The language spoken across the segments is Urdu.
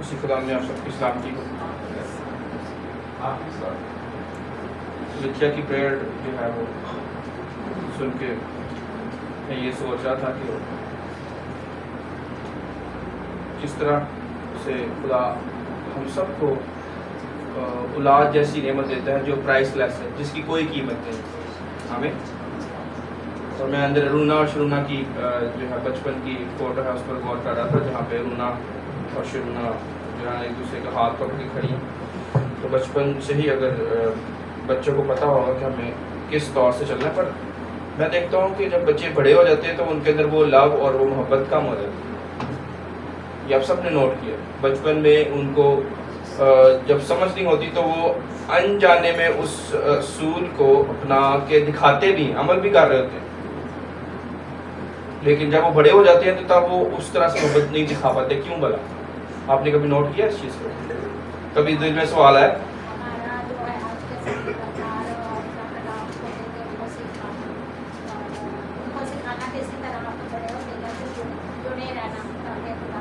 اسی خدا میں آپ سب کی سلامتی ہو. لکھیا کی پریئر جو ہے وہ سن کے میں یہ سوچ رہا تھا کہ جس طرح سے خدا ہم سب کو اولاد جیسی نعمت دیتا ہے جو پرائس لیس ہے، جس کی کوئی قیمت نہیں. ہمیں اور میں اندر رونا اور شرونا کی جو ہے بچپن کی فوٹو ہے اس پر غور کر رہا تھا، جہاں پہ رونا اور شرونا جو ہے ایک دوسرے کا ہاتھ پکڑ کے کھڑی ہیں. تو بچپن سے ہی اگر بچوں کو پتہ ہوگا کہ ہمیں کس طور سے چلنا ہے. پر میں دیکھتا ہوں کہ جب بچے بڑے ہو جاتے ہیں تو ان کے اندر وہ لو اور وہ محبت کم ہو جاتی ہے. یہ آپ سب نے نوٹ کیا. بچپن میں ان کو جب سمجھ نہیں ہوتی تو وہ انجانے میں اس اصول کو اپنا کے دکھاتے بھی، عمل بھی کر رہے ہوتے ہیں، لیکن جب وہ بڑے ہو جاتے ہیں تو تب وہ اس طرح سے محبت نہیں دکھا پاتے. کیوں بلا؟ آپ نے کبھی نوٹ کیا اس چیز کو؟ کبھی دل میں سوال ہے؟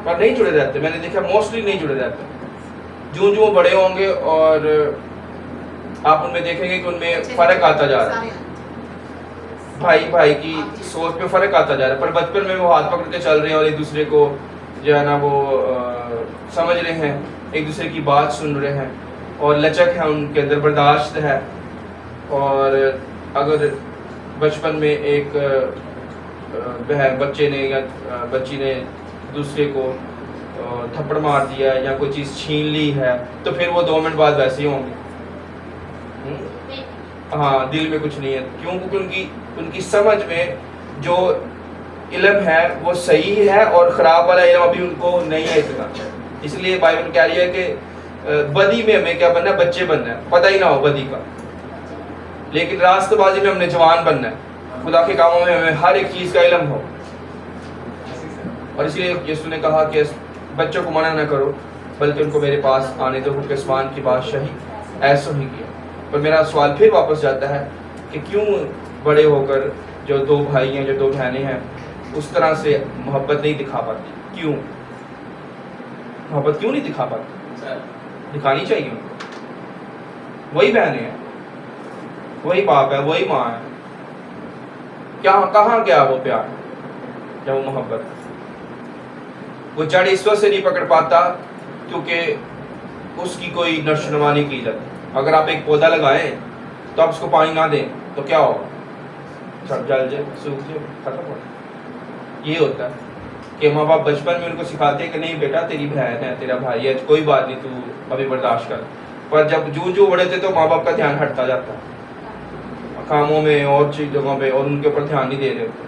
پر نہیں جڑے رہتے. میں نے دیکھا موسٹلی نہیں جڑے رہتے. جو وہ بڑے ہوں گے اور آپ ان میں دیکھیں گے کہ ان میں فرق آتا جا رہا ہے، بھائی کی سوچ میں فرق آتا جا رہا ہے. پر بچپن میں وہ ہاتھ پکڑ کے چل رہے ہیں اور ایک دوسرے کو جو ہے نا وہ سمجھ رہے ہیں، ایک دوسرے کی بات سن رہے ہیں، اور لچک ہے ان کے اندر، برداشت ہے. اور اگر بچپن میں ایک بچے نے یا بچی نے دوسرے کو تھپڑ مار دیا یا کوئی چیز چھین لی ہے تو پھر وہ 2 منٹ بعد ویسے ہی ہوں گے. ہاں، دل میں کچھ نہیں ہے. کیوں؟ کیونکہ ان کی سمجھ میں جو علم ہے وہ صحیح ہے اور خراب والا علم ابھی ان کو نہیں ہے اتنا. اس لیے بائبل کہہ رہی ہے کہ بدی میں ہمیں کیا بننا ہے؟ بچے بننا ہے. پتہ ہی نہ ہو بدی کا، لیکن راست بازی میں ہم نے جوان بننا ہے. خدا کے کاموں میں ہمیں ہر ایک چیز کا علم ہو. اور اس لیے یسوع نے کہا کہ بچوں کو منع نہ کرو بلکہ ان کو میرے پاس آنے دو، کیونکہ آسمان کی بادشاہی ایسا ہی کیا. پر میرا سوال پھر واپس جاتا ہے کہ کیوں بڑے ہو کر جو 2 بھائی ہیں، جو 2 بہنیں ہیں، اس طرح سے محبت نہیں دکھا پاتی؟ کیوں محبت کیوں نہیں دکھا پاتی؟ دکھانی چاہیے ان کو. وہی بہنیں ہیں، وہی باپ ہے، وہی ماں ہے. کہاں گیا وہ پیار یا وہ محبت؟ وہ جڑ اس وقت سے نہیں پکڑ پاتا کیونکہ اس کی کوئی نشو نما نہیں کی جاتی. اگر آپ ایک پودا لگائیں تو آپ اس کو پانی نہ دیں تو کیا ہوگا؟ جل جائے، سوکھ جائے، ختم ہو جائے. یہ ہوتا ہے کہ ماں باپ بچپن میں ان کو سکھاتے ہیں کہ نہیں بیٹا تیری بہن ہے، تیرا بھائی ہے، کوئی بات نہیں، تو ابھی برداشت کر. پر جب جو بڑے تھے تو ماں باپ کا دھیان ہٹتا جاتا ہے کاموں میں اور جگہوں پہ، اور ان کے اوپر دھیان نہیں دے رہے ہوتے.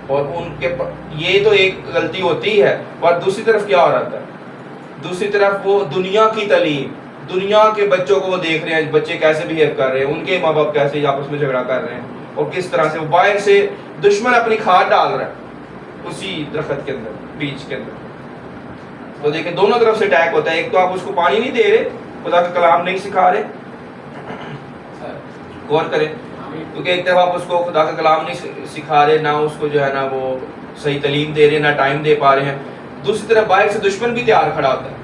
اور ان کے یہ تو ایک غلطی ہوتی ہے. اور دوسری طرف کیا ہو رہا ہے؟ دوسری طرف وہ دنیا کی تعلیم، دنیا کے بچوں کو وہ دیکھ رہے ہیں، بچے کیسے بہیو کر رہے ہیں، ان کے ماں باپ کیسے آپس میں جھگڑا کر رہے ہیں، اور کس طرح سے وہ باہر سے دشمن اپنی کھاد ڈال رہا ہے اسی درخت کے اندر، بیج کے اندر. تو دیکھیں دونوں طرف سے اٹیک ہوتا ہے. ایک تو آپ اس کو پانی نہیں دے رہے، خدا کا کلام نہیں سکھا رہے. غور کریں، کیونکہ ایک طرف آپ اس کو خدا کا کلام نہیں سکھا رہے، نہ اس کو جو ہے نا وہ صحیح تعلیم دے رہے، نہ ٹائم دے پا رہے ہیں. دوسری طرف باہر سے دشمن بھی تیار کھڑا ہوتا ہے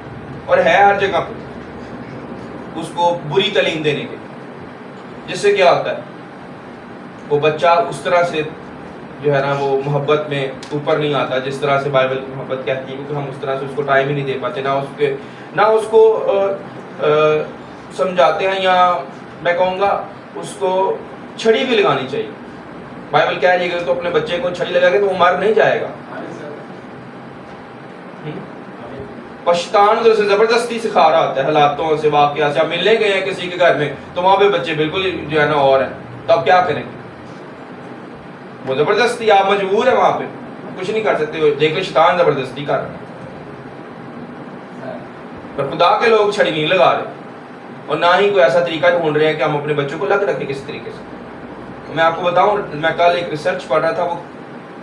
اور ہے ہر جگہ پہ اس کو بری تعلیم دینے کے. جس سے کیا ہوتا ہے؟ وہ بچہ اس طرح سے جو ہے نا وہ محبت میں اوپر نہیں آتا جس طرح سے بائبل کی محبت کہتی ہے، کیونکہ ہم اس طرح سے اس کو ٹائم ہی نہیں دے پاتے، نہ اس کو سمجھاتے ہیں، یا میں کہوں گا اس کو چھڑی بھی لگانی چاہیے. بائبل کہہ رہی ہے کہ تو اپنے بچے کو چھڑی لگا کے تو وہ مر نہیں جائے گا. پشتان جو سے زبردستی سکھا رہا ہوتا ہے، حالاتوں سے، واقعات سے. آپ ملنے گئے ہیں کسی کے گھر میں تو وہاں پہ بچے بالکل جو ہے نا اور ہیں، تو آپ کیا کریں گے؟ وہ زبردستی، آپ مجبور ہیں وہاں پہ، کچھ نہیں کر سکتے. دیکھیں شیطان زبردستی کر رہا ہے، پر خدا کے لوگ چھڑی نہیں لگا رہے، اور نہ ہی کوئی ایسا طریقہ ڈھونڈ رہے ہیں کہ ہم اپنے بچوں کو لگ رکھیں کس طریقے سے. میں آپ کو بتاؤں، میں کل ایک ریسرچ پڑھ رہا تھا، وہ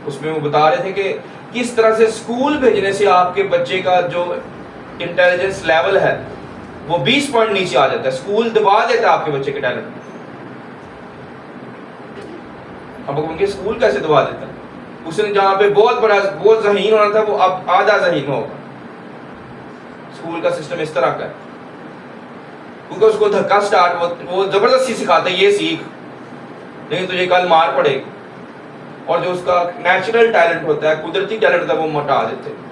اس میں وہ بتا رہے تھے کہ کس طرح سے اسکول بھیجنے سے آپ کے بچے کا جو انٹیلیجنس لیول ہے وہ 20 پوائنٹ نیچے آ جاتا ہے. اسکول دبا دیتا ہے آپ کے بچے کے ٹیلنٹ. اب ان کے اسکول کیسے دبا دیتا ہے؟ اس نے جہاں پہ بہت بڑا، بہت ذہین ہونا تھا وہ اب آدھا ذہین ہوگا. اسکول کا سسٹم اس طرح کا ہے، کیونکہ اس کو دھکا اسٹارٹ وہ زبردستی سکھاتا ہے یہ سیکھ، لیکن تجھے کل مار پڑے گی، اور جو اس کا نیچرل ٹیلنٹ ہوتا ہے، قدرتی ٹیلنٹ ہوتا ہے، وہ مٹا دیتے ہیں۔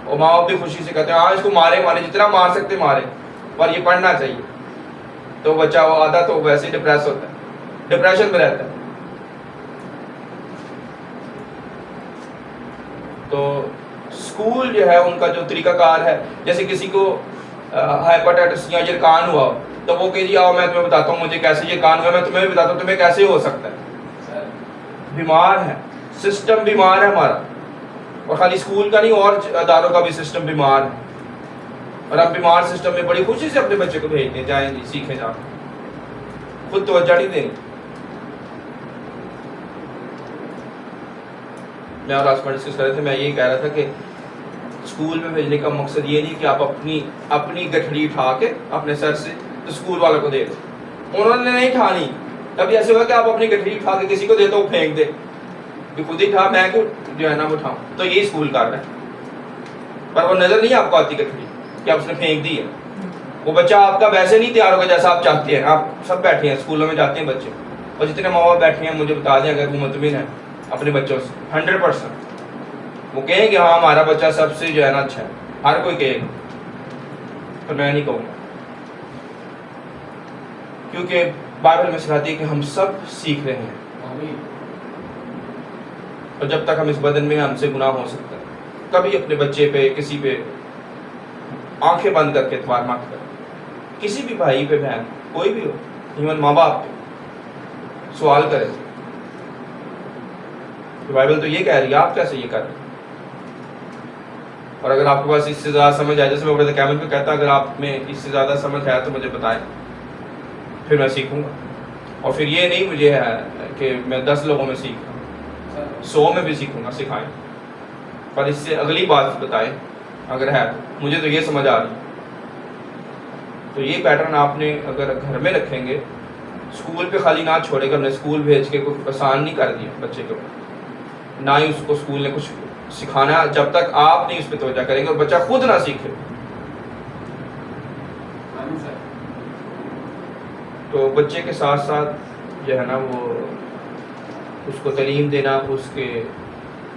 اور ماں باپ بھی خوشی سے کہتے ہیں ہاں اس کو مارے جتنا مار سکتے مارے، پر یہ پڑھنا چاہیے، تو بچہ وہ آتا تو ویسے ہی ڈپریس ہوتا ہے، ڈپریشن میں رہتا ہے۔ تو اسکول جو ہے ان کا جو طریقہ کار ہے، جیسے کسی کو ہیپاٹائٹس یا یہ ہوا تو وہ کہ جی آؤ میں تمہیں بتاتا ہوں مجھے کیسے یہ کان ہوا، میں تمہیں بھی بتاتا ہوں تمہیں کیسے ہو سکتا ہے۔ بیمار ہے، سسٹم بیمار ہے ہمارا، اور خالی اسکول کا نہیں اور اداروں کا بھی سسٹم بیمار ہے، اور اب بیمار سسٹم میں بڑی خوشی سے اپنے بچے کو بھیجتے ہیں، جائیں جی سیکھیں جا، خود توجہ نہیں دیں۔ میں اور آسمان ڈسکس کر رہے تھے، میں یہی کہہ رہا تھا کہ اسکول میں بھیجنے کا مقصد یہ نہیں کہ آپ اپنی گٹھڑی اٹھا کے اپنے سر سے تو اسکول والوں کو دے دو، انہوں نے نہیں اٹھانی۔ کبھی ایسے ہوا کہ آپ اپنی گٹھڑی اٹھا کے کسی کو دے تو وہ پھینک دے، کہ خود ہی اٹھا، میں کیوں جو ہے نا وہ اٹھاؤں، تو یہی اسکول کر رہا ہے، پر وہ نظر نہیں آپ کو آتی گٹھڑی کہ آپ اس نے پھینک دی ہے۔ وہ بچہ آپ کا ویسے نہیں تیار ہوگا جیسا آپ چاہتے ہیں۔ آپ سب بیٹھے ہیں اسکولوں میں جاتے ہیں بچے، اور جتنے ماں باپ بیٹھے ہیں مجھے بتا دیں اگر وہ مطمئن ہے اپنے بچوں سے 100%، وہ کہیں کہ ہاں ہمارا بچہ سب سے جو ہے نا اچھا ہے، ہر کوئی کہے گا، پر میں نہیں کہوں گا، کیونکہ بائبل میں سکھاتی ہے کہ ہم سب سیکھ رہے ہیں، اور جب تک ہم اس بدن میں ہم سے گناہ ہو سکتا ہے۔ کبھی اپنے بچے پہ کسی پہ آنکھیں بند کر کے اعتبار مت کریں، کسی بھی بھائی پہ بہن کوئی بھی ہو، ایون ماں باپ پہ سوال کریں کہ بائبل تو یہ کہہ رہی ہے آپ کیسے یہ کر رہے ہیں، اور اگر آپ کے پاس اس سے زیادہ سمجھ آئے، جیسے میں بردر کیمل پہ کہتا اگر آپ میں اس سے زیادہ سمجھ ہے تو مجھے بتائیں، پھر میں سیکھوں گا، اور پھر یہ نہیں مجھے ہے کہ میں 10 لوگوں میں سیکھ رہا ہوں، 100 میں بھی سیکھوں گا، سکھائیں، پر اس سے اگلی بات بتائیں اگر ہے تو، مجھے تو یہ سمجھ آ رہی۔ تو یہ پیٹرن آپ نے اگر گھر میں رکھیں گے، اسکول پہ خالی نہ چھوڑے گا، ہم نے اسکول بھیج کے کوئی آسان نہیں کر دیا بچے کو، نہ ہی اس کو اسکول نے کچھ سکھانا جب تک آپ نہیں اس پہ توجہ کریں گے اور بچہ خود نہ سیکھے۔ تو بچے کے ساتھ ساتھ جو ہے نا وہ اس کو تعلیم دینا، اس کے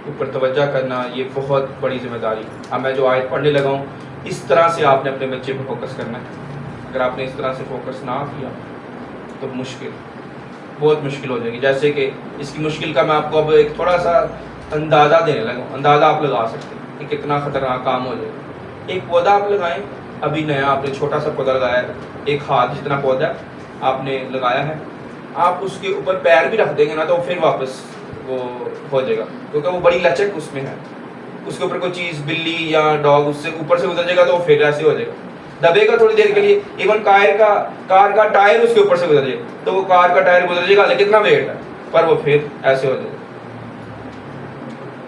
اوپر توجہ کرنا، یہ بہت بڑی ذمہ داری ہے۔ اب میں جو آیت پڑھنے لگا ہوں اس طرح سے آپ نے اپنے بچے پہ فوکس کرنا ہے، اگر آپ نے اس طرح سے فوکس نہ کیا تو بہت مشکل ہو جائے گی۔ جیسے کہ اس کی مشکل کا میں آپ کو اب ایک تھوڑا سا اندازہ دینے لگا ہوں، اندازہ آپ لگا سکتے ہیں کہ کتنا خطرناک کام ہو جائے گا۔ ایک پودا آپ لگائیں، ابھی نیا آپ نے چھوٹا سا پودا لگایا ہے، ایک ہاتھ جتنا پودا آپ نے لگایا ہے، آپ اس کے اوپر پیر بھی رکھ دیں گے نا تو پھر واپس وہ ہو جائے گا، کیونکہ وہ بڑی لچک اس میں ہے، اس کے اوپر کوئی چیز بلی یا ڈاگ اس سے اوپر سے گزر جائے گا تو وہ پھر ایسے ہو جائے گا، دبے گا تھوڑی دیر کے لیے، ایون کار کا ٹائر اس کے اوپر سے گزر جائے گا تو وہ کار کا ٹائر گزر جائے گا، لیکن کتنا ویٹ ہے، پر وہ پھر ایسے ہو جائے گا،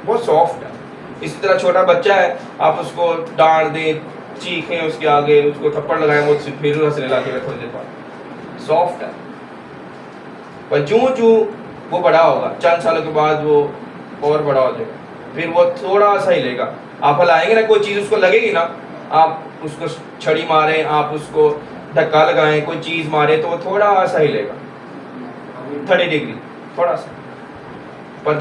بہت سافٹ ہے۔ اسی طرح چھوٹا بچہ ہے، آپ اس کو ڈانٹ دیں، چیخیں اس کے آگے، اس کو تھپڑ لگائیں، وہ پھر ہنسنے لگے گا تھوڑی دیر بعد، سافٹ ہے، پر چوں وہ بڑا ہوگا، چند سالوں کے بعد وہ اور بڑا ہو جائے گا، پھر وہ تھوڑا سا ہی لے گا، آپ ہلائیں گے نا کوئی چیز اس کو لگے گی نا، آپ اس کو چھڑی ماریں، آپ اس کو دھکا لگائیں، کوئی چیز مارے تو وہ تھوڑا سا ہی لے گا 30 ڈگری، تھوڑا سا، پر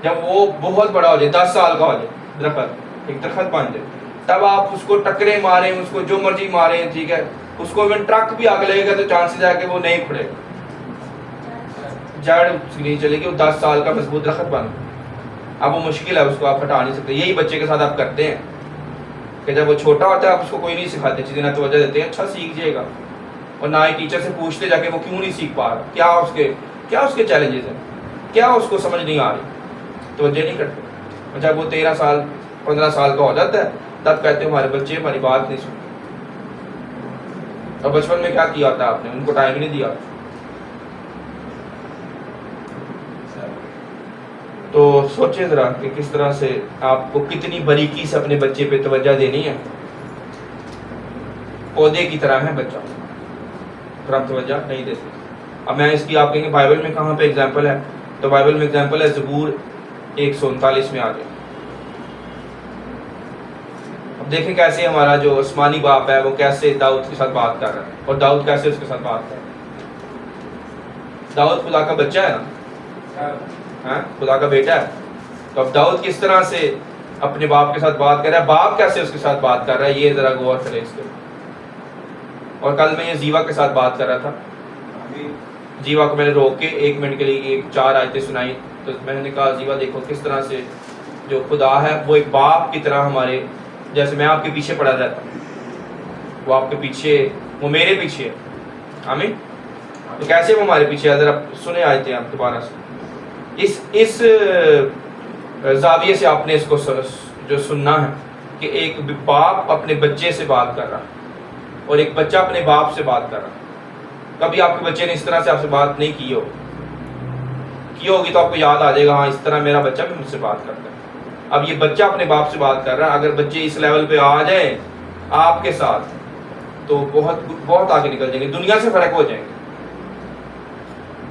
جب وہ بہت بڑا ہو جائے، 10 سال کا ہو جائے، ایک درخت بن جائے، تب آپ اس کو ٹکرے ماریں، اس کو جو مرضی ماریں، ٹھیک ہے، اس کو ایون ٹرک بھی آگے لگے گا تو چانسز ہے کہ وہ نہیں کھڑے گا، جڑ اس کی نہیں چلے گی، وہ 10 سال کا مضبوط درخت بن گیا۔ اب وہ مشکل ہے، اس کو آپ ہٹا نہیں سکتے۔ یہی بچے کے ساتھ آپ کرتے ہیں کہ جب وہ چھوٹا ہوتا ہے آپ اس کو کوئی نہیں سکھاتے، چیزیں نہ توجہ دیتے ہیں، اچھا سیکھ جائے گا، اور نہ ہی ٹیچر سے پوچھتے جا کے وہ کیوں نہیں سیکھ پا رہا، کیا اس کے چیلنجز ہیں، کیا اس کو سمجھ نہیں آ رہی، توجہ نہیں کرتے۔ اور جب وہ 13 سال 15 سال کا ہو جاتا ہے تب کہتے ہیں ہمارے بچے ہماری بات نہیں سنتے، اور بچپن میں کیا کیا ہوتا ہے آپ نے، ان کو ٹائم ہی نہیں دیا۔ تو سوچیں ذرا کہ کس طرح سے آپ کو کتنی باریکی سے اپنے بچے پہ توجہ دینی ہے۔ پودے کی طرح ہے بچہ، پھر آپ توجہ نہیں دیتے۔ اب میں اس کی آپ کہیں گے بائبل میں کہاں پہ ایگزامپل ہے، تو بائبل میں ایگزامپل ہے زبور 139 میں آ گیا۔ اب دیکھیں کیسے ہمارا جو آسمانی باپ ہے وہ کیسے داؤد کے ساتھ بات کر رہا ہے، اور داؤد کیسے اس کے ساتھ بات کر رہا ہے۔ داؤد خدا کا بچہ ہے نا، ہاں خدا کا بیٹا ہے، تو اب داؤد کس طرح سے اپنے باپ کے ساتھ بات کر رہا ہے، باپ کیسے اس کے ساتھ بات کر رہا ہے، یہ ذرا غور کریں اس کے۔ اور کل میں یہ زیوا کے ساتھ بات کر رہا تھا، جیوا کو میں نے روک کے 1 منٹ کے لیے 4 آیتیں سنائی، تو میں نے کہا زیوا دیکھو کس طرح سے جو خدا ہے وہ ایک باپ کی طرح ہمارے، جیسے میں آپ کے پیچھے پڑا رہتا ہوں، وہ آپ کے پیچھے، وہ میرے پیچھے ہے، آمین۔ تو کیسے وہ ہمارے پیچھے ہے، ذرا سنے آیتیں آپ دوبارہ سے، اس زاویے سے آپ نے اس کو جو سننا ہے کہ ایک باپ اپنے بچے سے بات کر رہا اور ایک بچہ اپنے باپ سے بات کر رہا۔ کبھی آپ کے بچے نے اس طرح سے آپ سے بات نہیں کی ہوگی تو آپ کو یاد آ جائے گا، ہاں اس طرح میرا بچہ بھی مجھ سے بات کرتا ہے۔ اب یہ بچہ اپنے باپ سے بات کر رہا ہے، اگر بچے اس لیول پہ آ جائیں آپ کے ساتھ تو بہت بہت آگے نکل جائیں گے، دنیا سے فرق ہو جائیں گے،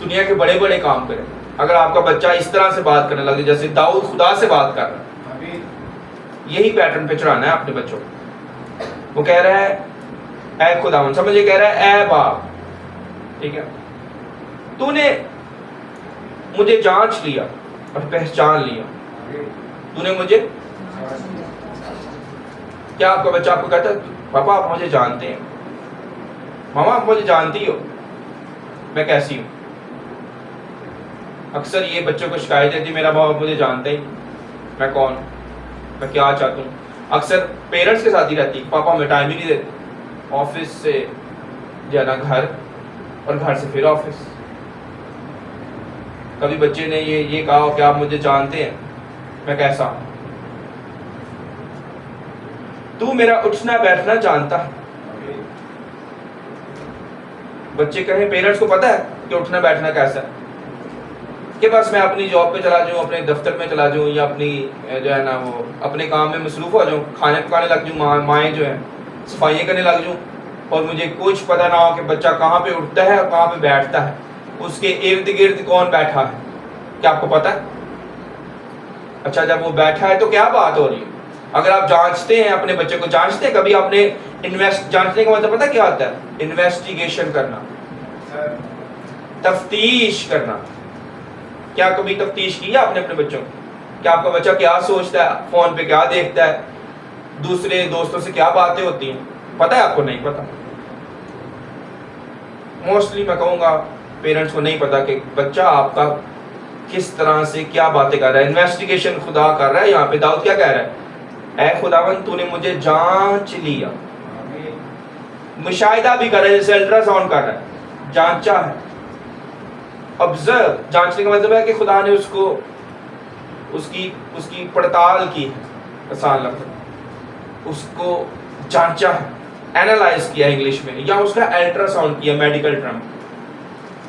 دنیا کے بڑے بڑے کام کریں۔ اگر آپ کا بچہ اس طرح سے بات کرنے لگے جیسے داؤد خدا سے بات کر رہا ہے، یہی پیٹرن پہ چڑھانا ہے اپنے بچوں کو۔ وہ کہہ رہا ہے اے خداوند، سمجھے، کہہ رہا ہے اے باپ، ٹھیک ہے، تو نے مجھے جانچ لیا اور پہچان لیا، تو نے مجھے، کیا آپ کا بچہ آپ کو کہتا ہے پاپا آپ مجھے جانتے ہیں، ماما آپ مجھے جانتی ہو میں کیسی ہوں؟ اکثر یہ بچوں کو شکایت دیتی میرا باپ مجھے جانتا ہی میں کون ہوں، میں کیا چاہتا ہوں۔ اکثر پیرنٹس کے ساتھ ہی رہتی، پاپا ہمیں ٹائم ہی نہیں دیتے، آفس سے جو ہے نا گھر، اور گھر سے پھر آفس۔ کبھی بچے نے یہ کہا ہو کہ آپ مجھے جانتے ہیں میں کیسا ہوں، تو میرا اٹھنا بیٹھنا جانتا ہے۔ بچے کہیں پیرنٹس کو پتا ہے کہ اٹھنا بیٹھنا کیسا ہے، کہ بس میں اپنی جاب پہ چلا جاؤں، اپنے دفتر میں چلا جاؤں، یا اپنی جو ہے نا وہ اپنے کام میں مصروف ہو جاؤں، کھانے پکانے لگ جاؤں، مائیں جو ہیں صفائیاں کرنے لگ جاؤں، اور مجھے کچھ پتہ نہ ہو کہ بچہ کہاں پہ اٹھتا ہے اور کہاں پہ بیٹھتا ہے، اس کے ارد گرد کون بیٹھا ہے، کیا آپ کو پتا ہے؟ اچھا جب وہ بیٹھا ہے تو کیا بات ہو رہی ہے؟ اگر آپ جانچتے ہیں اپنے بچے کو، جانچتے ہیں کبھی آپ نے جانچنے کا مطلب پتا کیا ہوتا ہے؟ انویسٹیگیشن کرنا، تفتیش کرنا۔ کیا کبھی تفتیش کی ہے آپ نے اپنے بچوں کو؟ کہ آپ کا بچہ کیا سوچتا ہے، فون پہ کیا دیکھتا ہے، دوسرے دوستوں سے کیا باتیں ہوتی ہیں، پتا ہے آپ کو؟ نہیں پتا۔ موسٹلی میں کہوں گا پیرنٹس کو نہیں پتا کہ بچہ آپ کا کس طرح سے کیا باتیں کر رہا ہے۔ انویسٹیگیشن خدا کر رہا ہے۔ یہاں پہ داؤد کیا کہہ رہا ہے؟ اے خداوند تو نے مجھے جانچ لیا، مشاہدہ بھی کر رہا ہے، جیسے الٹرا ساؤنڈ کر رہا ہے، جانچا ہے، آبزرو۔ جانچنے کا مطلب ہے کہ خدا نے اس کی پڑتال کی ہے، آسان لفظ، اس کو جانچا ہے، اینالائز کیا انگلش میں، یا اس کا الٹرا ساؤنڈ کیا، میڈیکل ٹرم۔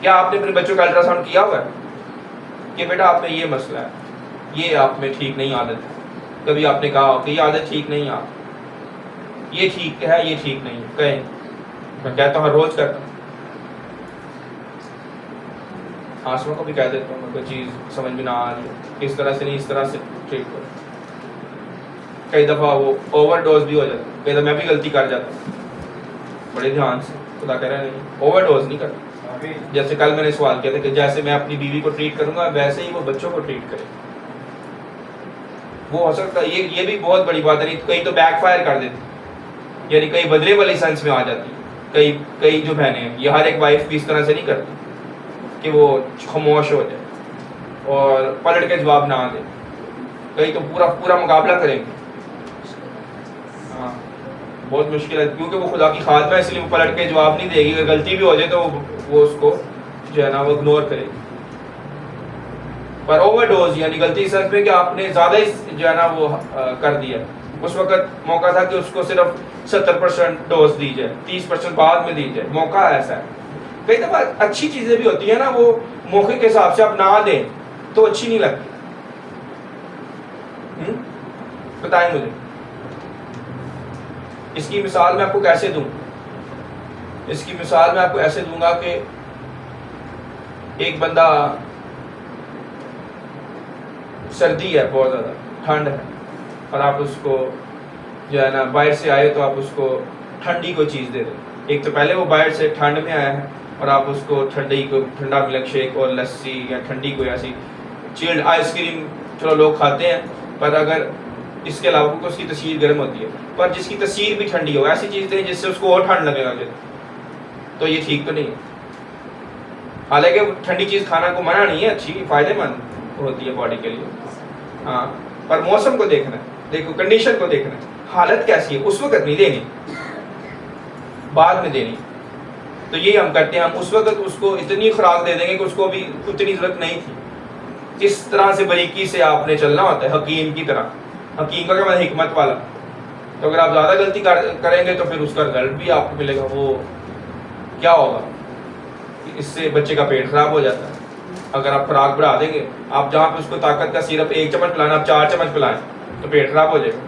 کیا آپ نے اپنے بچوں کا الٹرا ساؤنڈ کیا ہوا ہے کہ بیٹا آپ میں یہ مسئلہ ہے، یہ آپ میں ٹھیک نہیں عادت ہے؟ کبھی آپ نے کہا کہ یہ عادت ٹھیک نہیں، آپ یہ ٹھیک ہے یہ ٹھیک نہیں ہے؟ کہیں میں کہتا ہوں ہر روز کرتا ہوں، آسما کو بھی کہہ دیتا ہوں کوئی چیز سمجھ میں نہ آ رہی ہے، اس طرح سے نہیں اس طرح سے ٹریٹ کرو۔ کئی دفعہ وہ اوور ڈوز بھی ہو جاتا ہے، کئی دفعہ میں بھی غلطی کر جاتا ہوں، بڑے دھیان سے خدا کہہ رہا ہے نہیں اوور ڈوز نہیں کرتا۔ جیسے کل میں نے سوال کیا تھا کہ جیسے میں اپنی بیوی کو ٹریٹ کروں گا ویسے ہی وہ بچوں کو ٹریٹ کرے۔ وہ ہو سکتا ہے یہ بھی بہت بڑی بات ہے، نہیں کئی تو بیک فائر کر دیتی، یعنی کئی بدلے والی سینس میں آ جاتی ہے۔ کئی جو بہنیں ہیں، یہ ہر ایک وائف بھی اس طرح سے نہیں کرتی کہ وہ خاموش ہو جائے اور پلٹ کے جواب نہ دے، کئی تو پورا مقابلہ کریں گے۔ ہاں بہت مشکل ہے، کیونکہ وہ خدا کی خادمہ ہے، اس لیے وہ پلٹ کے جواب نہیں دے گی، اگر غلطی بھی ہو جائے تو وہ اس کو جو ہے نا وہ اگنور کرے گی۔ پر اوور ڈوز یعنی غلطی سر پہ کہ آپ نے زیادہ ہی جو ہے نا وہ کر دیا، اس وقت موقع تھا کہ اس کو صرف 70% ڈوز دی جائے، 30% بعد میں دی جائے، موقع ایسا ہے۔ کئی دفعہ اچھی چیزیں بھی ہوتی ہیں نا، وہ موقع کے حساب سے آپ نہ دیں تو اچھی نہیں لگتی۔ بتائیں مجھے اس کی مثال میں آپ کو کیسے دوں؟ اس کی مثال میں آپ کو ایسے دوں گا کہ ایک بندہ، سردی ہے، بہت زیادہ ٹھنڈ ہے، اور آپ اس کو جو ہے نا باہر سے آئے تو آپ اس کو ٹھنڈی کوئی چیز دے دیں. ایک تو پہلے وہ باہر سے ٹھنڈ میں آیا ہے اور آپ اس کو ٹھنڈا ملک شیک اور لسی یا ٹھنڈی کوئی ایسی چلڈ آئس کریم چلو لوگ کھاتے ہیں, پر اگر اس کے علاوہ اس کی تشہیر گرم ہوتی ہے, پر جس کی تشہیر بھی ٹھنڈی ہو ایسی چیز دیں جس سے اس کو اور ٹھنڈ لگے گا, تو یہ ٹھیک تو نہیں ہے. حالانکہ ٹھنڈی چیز کھانا کو منع نہیں ہے, اچھی فائدے مند ہوتی ہے باڈی کے لیے, ہاں, پر موسم کو دیکھنا ہے, دیکھو کنڈیشن کو دیکھنا ہے, حالت کیسی ہے, اس وقت نہیں دینی, بعد میں دینی. تو یہ ہم کرتے ہیں, ہم اس وقت اس کو اتنی خوراک دے دیں گے کہ اس کو ابھی اتنی ضرورت نہیں تھی. اس طرح سے باریکی سے آپ نے چلنا ہوتا ہے, حکیم کی طرح. حکیم کا کیا مطلب حکمت والا. تو اگر آپ زیادہ غلطی کریں گے تو پھر اس کا رزلٹ بھی آپ کو ملے گا. وہ کیا ہوگا, اس سے بچے کا پیٹ خراب ہو جاتا ہے. اگر آپ خوراک بڑھا دیں گے, آپ جہاں پہ اس کو طاقت کا صرف 1 چمچ پلانا آپ 4 چمچ پلائیں تو پیٹ خراب ہو جائے گا.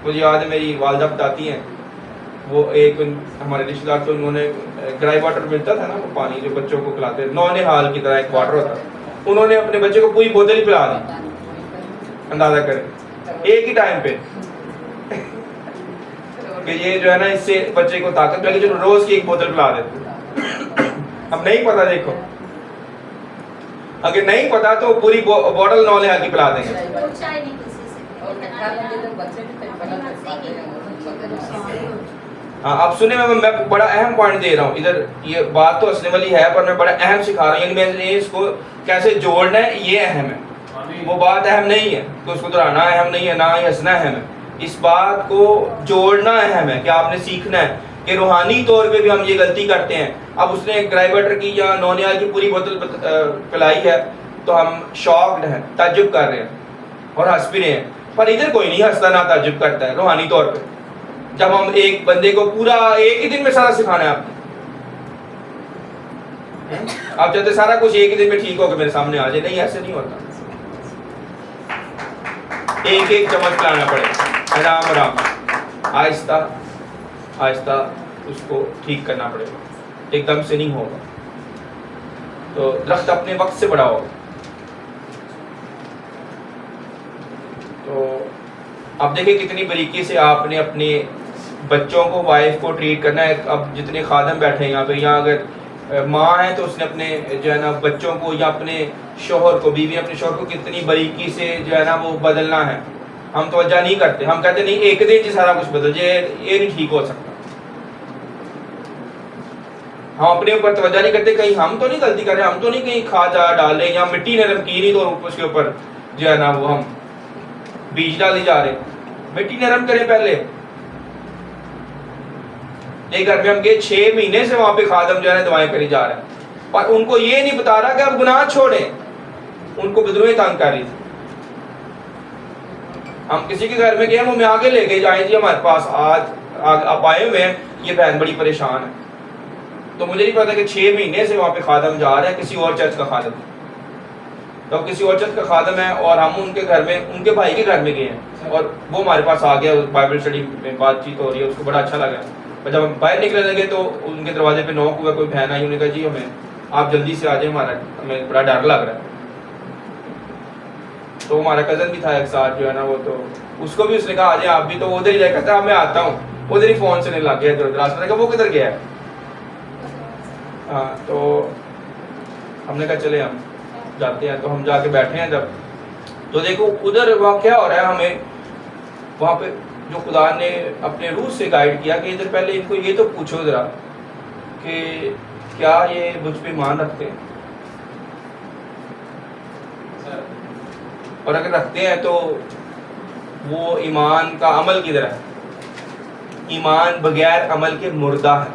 مجھے یاد ہے میری والدہ بتاتی ہیں, وہ ایک ہمارے رشتے دار تھے, انہوں نے گرائی واٹر ملتا تھا نا, وہ پانی جو بچوں کو پلاتے ہیں, نونہال کی طرح ایک واٹر ہوتا ہے, انہوں نے اپنے بچے کو پوری بوتل ہی پلا دی. اندازہ کریں ایک ہی ٹائم پہ کہ یہ جو ہے نا اس سے بچے کو طاقت ملے گی, جو روز کی 1 بوتل پلا دیتے. اب نہیں پتا, دیکھو اگر نہیں پتا تو پوری بوتل نونہال کی پلا دیں گے. ہاں اب سنیں, میں بڑا اہم پوائنٹ دے رہا ہوں ادھر, یہ بات تو ہنسنے والی ہے پر میں بڑا اہم سکھا رہا ہوں, یعنی میں نے اس کو کیسے جوڑنا ہے یہ اہم ہے. وہ بات اہم نہیں ہے کہ اس کو دہرانا اہم نہیں ہے, نہ ہی ہنسنا اہم ہے. اس بات کو جوڑنا اہم ہے کہ آپ نے سیکھنا ہے کہ روحانی طور پہ بھی ہم یہ غلطی کرتے ہیں. اب اس نے گرائی واٹر کی یا نونہال کی پوری بوتل پلائی ہے تو ہم شاکڈ ہیں, تعجب کر رہے ہیں اور ہنس بھی رہے ہیں, پر ادھر کوئی نہیں ہنستا نہ تعجب کرتا ہے روحانی طور پہ. جب ہم ایک بندے کو پورا ایک ہی دن میں سارا سکھانا ہے, آپ چاہتے سارا کچھ ایک ہی دن میں ٹھیک ہو کے میرے سامنے آ جائے, نہیں ایسے نہیں ہوتا. 1 چمچ پلانا پڑے, آرام آرام, آہستہ آہستہ اس کو ٹھیک کرنا پڑے گا, ایک دم سے نہیں ہوگا. تو درخت اپنے وقت سے بڑا ہوگا. تو اب دیکھیں کتنی باریکی سے آپ نے اپنے بچوں کو, وائف کو ٹریٹ کرنا ہے. اب جتنے خادم بیٹھے ہیں یہاں پہ, یہاں اگر ماں ہے تو اس نے اپنے جو ہے نا بچوں کو یا اپنے شوہر کو, بیوی اپنے شوہر کو کتنی باریکی سے جو ہے نا وہ بدلنا ہے. ہم توجہ نہیں کرتے, ہم کہتے نہیں ایک دن سارا کچھ بدل جائے, یہ نہیں ٹھیک ہو سکتا. ہم اپنے اوپر توجہ نہیں کرتے, کہیں ہم تو نہیں غلطی کر رہے, ہم تو نہیں کہیں کھاد ڈال رہے یا مٹی نرم کی نہیں تو اس کے اوپر جو ہے نا وہ ہم بیج ڈالے جا رہے. مٹی نرم کریں پہلے. ایک گھر میں ہم گئے 6 مہینے سے وہاں پہ خادم جو ہے نا دعائیں کری جا رہے ہیں, پر ان کو یہ نہیں بتا رہا کہ آپ گناہ چھوڑیں. ان کو بدرویں تنگ کر رہی تھی. ہم کسی کے گھر میں گئے, وہ میں آگے لے کے جائیں جی ہمارے پاس آج آپ آئے ہوئے ہیں, یہ بہن بڑی پریشان ہے. تو مجھے نہیں پتا کہ 6 مہینے سے وہاں پہ خادم جا رہے ہیں, کسی اور چرچ کا خادم. تو کسی اور چرچ کا خادم ہے اور ہم ان کے گھر میں, ان کے بھائی کے گھر میں گئے ہیں, اور وہ ہمارے پاس آ گیا, بائبل اسٹڈی میں بات چیت ہو رہی ہے, اس کو بڑا اچھا لگا. اور جب ہم باہر نکلنے لگے تو ان کے دروازے پہ نوک ہوا, کوئی بہن آئی, انہوں نے کہا جی ہمیں آپ جلدی سے آ جائیں, ہمیں بڑا ڈر لگ رہا ہے. تو ہمارا کزن بھی تھا ایک ساتھ جو ہے نا, وہ تو اس کو بھی اس نے کہا آ جائیں آپ بھی. تو وہ ادھر ہی رہ تھا, میں آتا ہوں, ادھر ہی فون سے لگ گیا ادھر ادھر. میں نے کہا وہ کدھر گیا ہے. ہاں تو ہم نے کہا چلے ہم جاتے ہیں. تو ہم جا کے بیٹھے ہیں جب, تو دیکھو ادھر وہاں کیا ہو رہا ہے. ہمیں وہاں پہ جو خدا نے اپنے روح سے گائیڈ کیا کہ ادھر پہلے ان کو یہ تو پوچھو ذرا کہ کیا یہ مجھ پہ ایمان رکھتے ہیں, اور اگر رکھتے ہیں تو وہ ایمان کا عمل کدھر ہے. ایمان بغیر عمل کے مردہ ہے.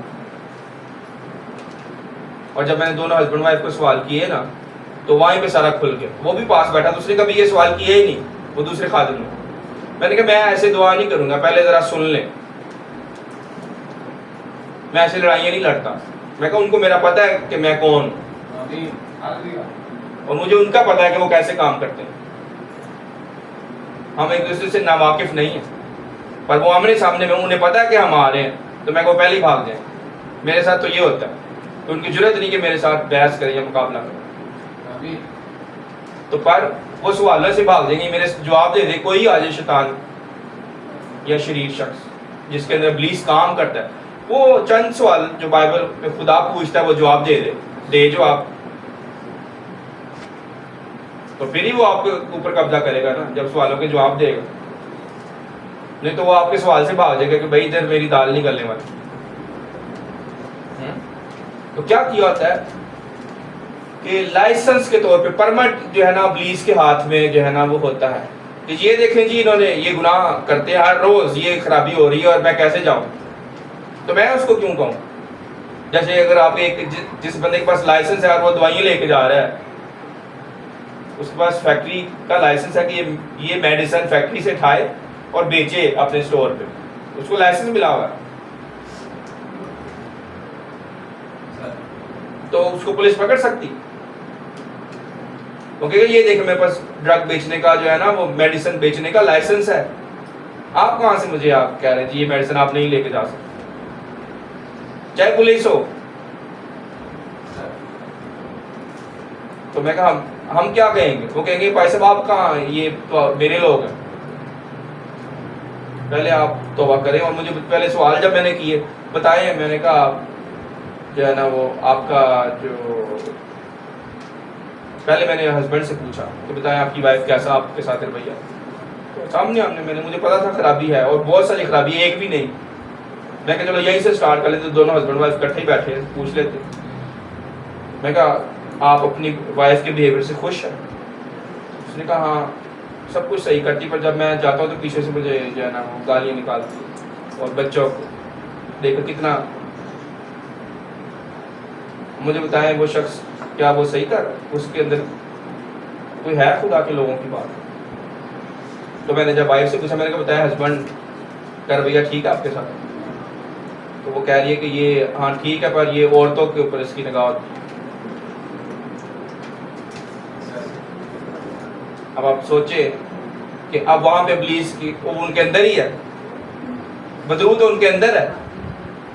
اور جب میں نے دونوں ہسبینڈ وائف کو سوال کیے نا تو وہیں پہ سارا کھل گیا. وہ بھی پاس بیٹھا, دوسرے کبھی یہ سوال کیا ہی نہیں, وہ دوسرے خادم نے. میں نے کہا میں ایسے دعا نہیں کروں گا, پہلے ذرا سن لیں. میں ایسے لڑائیاں نہیں لڑتا. میں کہا ان کو میرا پتہ ہے کہ میں کون, اور مجھے ان کا پتہ ہے کہ وہ کیسے کام کرتے ہیں. ہم ایک دوسرے سے ناواقف نہیں ہیں, پر وہ آمنے سامنے میں انہیں پتہ ہے کہ ہم آ رہے ہیں تو میں کو پہلے ہی بھاگ جائیں. میرے ساتھ تو یہ ہوتا ہے کہ ان کی ضرورت نہیں کہ میرے ساتھ بحث کریں یا مقابلہ کریں. تو پر وہ سوالوں سے بھاگ جائیں گے, میرے جواب دے دے کوئی آ جائے شیطان یا شریر شخص جس کے اندر ابلیس کام کرتا ہے، وہ چند سوال جو بائبل میں خدا پوچھتا ہے وہ جواب دے جواب، تو پھر ہی وہ آپ کے اوپر قبضہ کرے گا نا، جب سوالوں کے جواب دے گا، نہیں تو وہ آپ کے سوال سے بھاگ جائے گا کہ بھائی ادھر میری دال نہیں گلنے والی۔ تو کیا ہوتا ہے کہ لائسنس کے طور پہ پرمٹ جو ہے نا ابلیس کے ہاتھ میں جو ہے نا وہ ہوتا ہے کہ یہ دیکھیں جی انہوں نے یہ گناہ کرتے ہیں ہر روز، یہ خرابی ہو رہی ہے اور میں کیسے جاؤں، تو میں اس کو کیوں کہوں۔ جیسے اگر آپ جس بندے کے پاس لائسنس ہے اور وہ دوائیں لے کے جا رہا ہے، اس کے پاس فیکٹری کا لائسنس ہے کہ یہ میڈیسن فیکٹری سے کھائے اور بیچے اپنے اسٹور پہ، اس کو لائسنس ملا ہوا ہے، تو اس کو پولیس پکڑ سکتی، کیونکہ یہ دیکھیں میرے پاس ڈرگ بیچنے کا جو ہے نا وہ میڈیسن بیچنے کا لائسنس ہے، آپ کہاں سے مجھے آپ کہہ رہے ہیں جی یہ میڈیسن آپ نہیں لے کے جا سکتے، چاہے پولیس ہو۔ تو میں کہا ہم کیا کہیں گے، وہ کہیں گے بھائی صاحب آپ کہاں، یہ تو میرے لوگ ہیں، پہلے آپ توبہ کریں۔ اور مجھے پہلے سوال جب میں نے کیے بتائیں، میں نے کہا جو ہے نا وہ آپ کا جو پہلے میں نے ہسبینڈ سے پوچھا کہ بتائیں آپ کی وائف کیسا آپ کے ساتھ رویہ، تو سامنے مجھے پتا تھا خرابی ہے اور بہت ساری خرابی، ایک بھی نہیں۔ میں کہا چلو یہیں سے سٹارٹ کر لیتے، دونوں ہسبینڈ وائف اکٹھے ہی بیٹھے پوچھ لیتے۔ میں کہا آپ اپنی وائف کے بیہیویئر سے خوش ہیں؟ اس نے کہا ہاں سب کچھ صحیح کرتی، پر جب میں جاتا ہوں تو پیچھے سے مجھے جو ہے نا وہ گالیاں نکالتی، اور بچوں کو دیکھو کتنا۔ مجھے بتائیں وہ شخص کیا وہ صحیح کر رہا ہے، اس کے اندر کوئی ہے خدا کے لوگوں کی بات؟ تو میں نے جب وائف سے پوچھا، میں نے کہا بتایا ہسبینڈ کا رویہ ٹھیک ہے آپ کے ساتھ؟ تو وہ کہہ رہی ہے کہ یہ ہاں ٹھیک ہے، پر یہ عورتوں کے اوپر اس کی نگاہ ہوتی ہے۔ اب آپ سوچے کہ اب وہاں پہ ابلیس کی ان کے اندر ہی ہے، بدرو تو ان کے اندر ہے،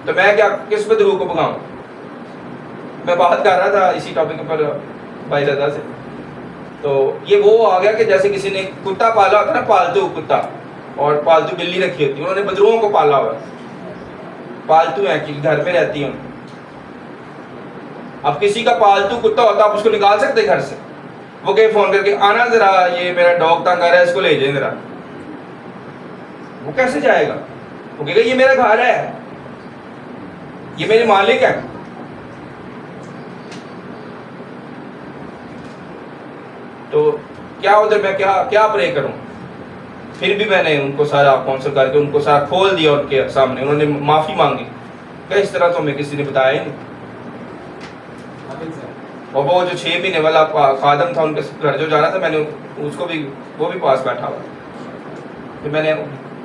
تو میں کیا کس بدرو کو بگاؤں؟ میں بات کر رہا تھا اسی ٹاپک پر بھائی دادا سے، تو یہ وہ آ گیا کہ جیسے کسی نے کتا پالا ہوتا نا، پالتو کتا اور پالتو بلی رکھی ہوتی ہے، انہوں نے بدروؤں کو پالا ہوا، پالتو ہیں کہ گھر میں رہتی ہیں۔ اب کسی کا پالتو کتا ہوتا آپ اس کو نکال سکتے گھر سے؟ وہ کہیں فون کر کے آنا ذرا، یہ میرا ڈاگ تنگ آ رہا ہے اس کو لے جائیں ذرا، وہ کیسے جائے گا؟ وہ کہے گا یہ میرا گھر ہے، یہ میرے مالک ہیں۔ تو کیا ادھر میں کیا پرے کروں؟ پھر بھی میں نے ان کو سارا کونسل کر کے ان کو سارا کھول دیا ان کے سامنے، انہوں نے معافی مانگی کہ اس طرح تو ہمیں کسی نے بتایا ہی نہیں۔ اور وہ جو 6 مہینے والا خادم تھا ان کے گھر جو جانا تھا، میں نے اس کو بھی، وہ بھی پاس بیٹھا ہوا، پھر میں نے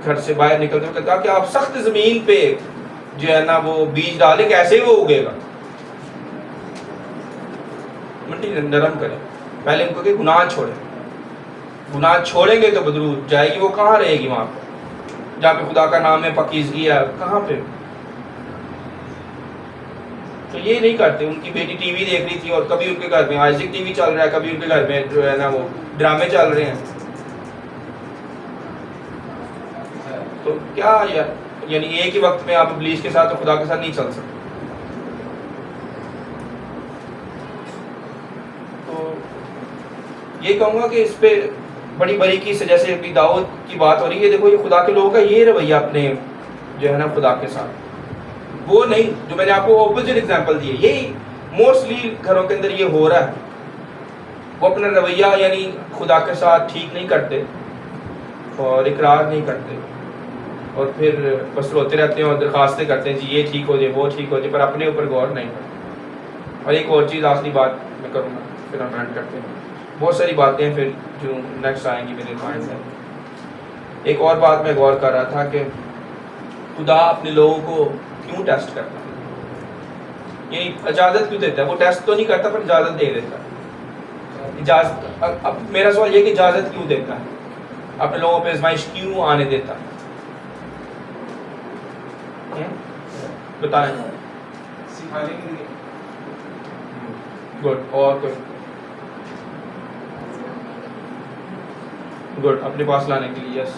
گھر سے باہر نکلتے ہوئے کہا کہ آپ سخت زمین پہ جو ہے نا وہ بیج ڈالے کیسے ہی وہ اگے گا، مٹی نرم کریں۔ پہلے ان کو کہ گناہ چھوڑیں، گناہ چھوڑیں گے تو بدرو جائے گی، وہ کہاں رہے گی وہاں پہ جہاں پہ خدا کا نام ہے، پاکیزگی ہے، کہاں پہ؟ تو یہ نہیں کرتے۔ ان کی بیٹی ٹی وی دیکھ رہی تھی اور کبھی ان کے گھر میں آئزک ٹی وی چل رہا ہے، کبھی ان کے گھر میں جو ہے نا وہ ڈرامے چل رہے ہیں، تو کیا یعنی ایک ہی وقت میں آپ ابلیس کے ساتھ اور خدا کے ساتھ نہیں چل سکتے۔ تو یہ کہوں گا کہ اس پہ بڑی باریکی سے، جیسے ابھی داؤد کی بات ہو رہی ہے، دیکھو یہ خدا کے لوگوں کا یہ رویہ اپنے جو ہے نا خدا کے ساتھ، وہ نہیں جو میں نے آپ کو اپوزٹ ایگزامپل دی ہے، یہی موسٹلی گھروں کے اندر یہ ہو رہا ہے۔ وہ اپنا رویہ یعنی خدا کے ساتھ ٹھیک نہیں کرتے اور اقرار نہیں کرتے، اور پھر بس روتے رہتے ہیں اور درخواستیں کرتے ہیں جی یہ ٹھیک ہو جائے، وہ ٹھیک ہو جائے، پر اپنے اوپر غور نہیں کرتے۔ اور ایک اور چیز آخری بات میں کروں گا پھر ہم اینڈ کرتے ہیں، بہت ساری باتیں پھر جو نیکسٹ آئیں گی میرے مائنڈ میں۔ ایک اور بات میں غور کر رہا تھا کہ خدا اپنے لوگوں کو کیوں ٹیسٹ کرتا ہے، یعنی اجازت کیوں دیتا ہے؟ وہ ٹیسٹ تو نہیں کرتا پر اجازت دے دیتا ہے۔ اجازت، اب میرا سوال یہ کہ اجازت کیوں دیتا ہے، اپنے لوگوں پہ آزمائش کیوں آنے دیتا ہے؟ بتائیں۔ سکھانے کے لیے۔ گڈ، اور کوئی؟ گڈ، اپنے پاس لانے کے لیے، یس۔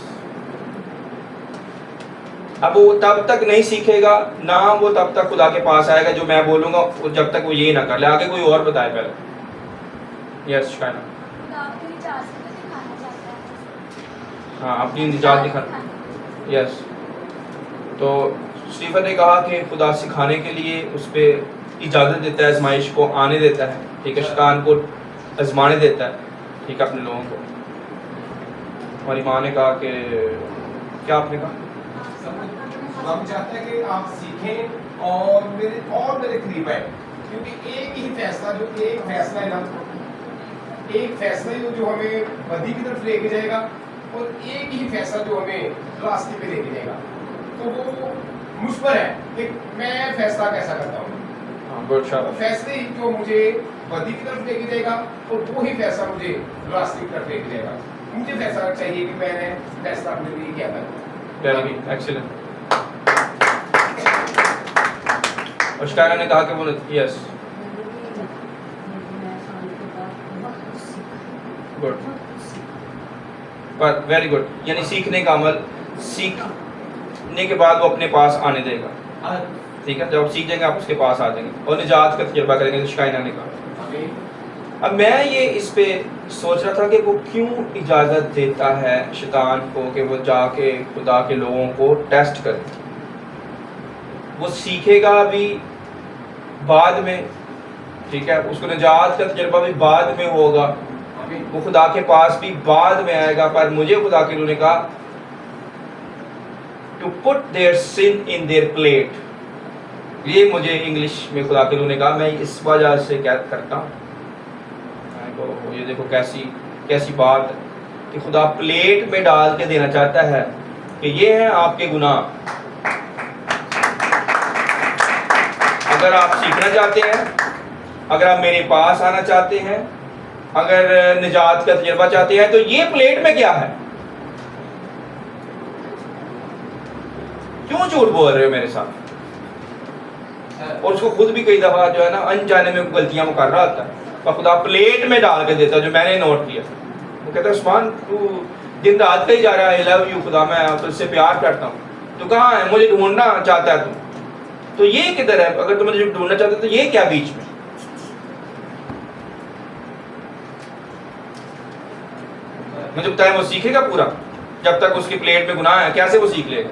اب وہ تب تک نہیں سیکھے گا نہ وہ تب تک خدا کے پاس آئے گا جو میں بولوں گا جب تک وہ یہ نہ کر لے. آگے کوئی اور بتائے پہلے. یس شکائنا. ہاں اپنی نجات دکھانا. یس. تو اسٹیفن نے کہا کہ خدا سکھانے کے لیے اس پہ اجازت دیتا ہے, آزمائش کو آنے دیتا ہے, ٹھیک ہے, شیطان کو آزمانے دیتا ہے, ٹھیک ہے, اپنے لوگوں کو. ہماری ماں نے کہا کہ کیا آپ نے کہا ہم چاہتے ہیں کہ آپ سیکھیں اور میرے قریب آئیں, کیونکہ ایک ہی فیصلہ ہے نا, ایک فیصلہ جو ہمیں بدی کی طرف لے کے جائے گا اور ایک ہی فیصلہ جو ہمیں راستے پہ لے کے جائے گا. تو وہ مجھ پر ہے کہ میں فیصلہ کیسا کرتا ہوں. فیصلے ہی جو مجھے بدی کی طرف لے کے جائے گا اور وہی فیصلہ مجھے راستے کی طرف لے کے جائے گا. مجھے فیصلہ چاہیے کہ میں نے فیصلہ اپنے لیے کیا کروں. ایکسیلنٹ. اشکارا نے کہا کہ وہ یس گڈ پر ویری گڈ, یعنی سیکھنے کا عمل سیکھنے کے بعد وہ اپنے پاس آنے دے گا, ٹھیک ہے. جب آپ سیکھ جائیں گے آپ اس کے پاس آ جائیں گے اور نجات کا تجربہ کریں گے. شکائنا نے کہا. اب میں یہ اس پہ سوچ رہا تھا کہ وہ کیوں اجازت دیتا ہے شیطان کو کہ وہ جا کے خدا کے لوگوں کو ٹیسٹ کرے. وہ سیکھے گا بھی بعد میں, ٹھیک ہے, اس کو نجات کا تجربہ بھی بعد میں ہوگا, وہ خدا کے پاس بھی بعد میں آئے گا. پر مجھے خدا کے لوگوں نے کہا to put their sin in their plate. یہ مجھے انگلش میں خدا کے لوگوں نے کہا, میں اس وجہ سے کیا کرتا ہوں. یہ دیکھو کیسی بات ہے کہ خدا پلیٹ میں ڈال کے دینا چاہتا ہے کہ یہ ہیں آپ کے گناہ. اگر آپ سیکھنا چاہتے ہیں, اگر آپ میرے پاس آنا چاہتے ہیں, اگر نجات کا تجربہ چاہتے ہیں, تو یہ پلیٹ میں کیا ہے. کیوں جھوٹ بول رہے ہو میرے ساتھ. اور اس کو خود بھی کئی دفعہ جو ہے نا انجانے میں غلطیاں وہ کر رہا ہوتا ہے, اور خدا پلیٹ میں ڈال کے دیتا, جو میں نے نوٹ کیا. وہ کہتا ہے عثمان تو دن رات کا ہی جا رہا ہے, I love you, خدا میں تجھ سے پیار کرتا ہوں, تو کہاں ہے, مجھے ڈھونڈنا چاہتا ہے تو یہ کدھر ہے. اگر تم مجھے ڈھونڈنا چاہتے تو یہ کیا بیچ میں. مجھے بتایا وہ سیکھے گا پورا جب تک اس کی پلیٹ میں گناہ ہے. کیسے وہ سیکھ لے گا.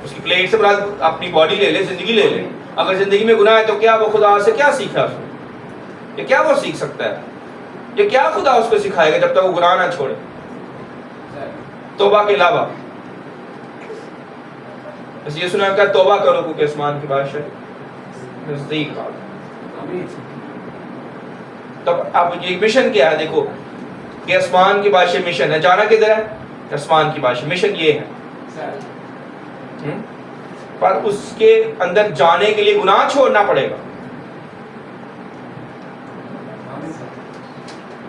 اس کی پلیٹ سے مراد اپنی باڈی لے لے, زندگی لے لے. اگر زندگی میں گناہ ہے تو کیا وہ خدا سے کیا سیکھا اس نے, یہ کیا وہ سیکھ سکتا ہے, یہ کیا خدا اس کو سکھائے گا جب تک وہ گناہ نہ چھوڑے توبہ کے علاوہ. بس یہ سنا کہ توبہ کرو کیونکہ آسمان کی بادشاہی نزدیک آ گئی. تب اب یہ مشن کیا ہے, دیکھو کہ آسمان کی بادشاہی مشن ہے. جانا کدھر ہے, آسمان کی بادشاہی. مشن یہ ہے, پر اس کے اندر جانے کے لیے گناہ چھوڑنا پڑے گا.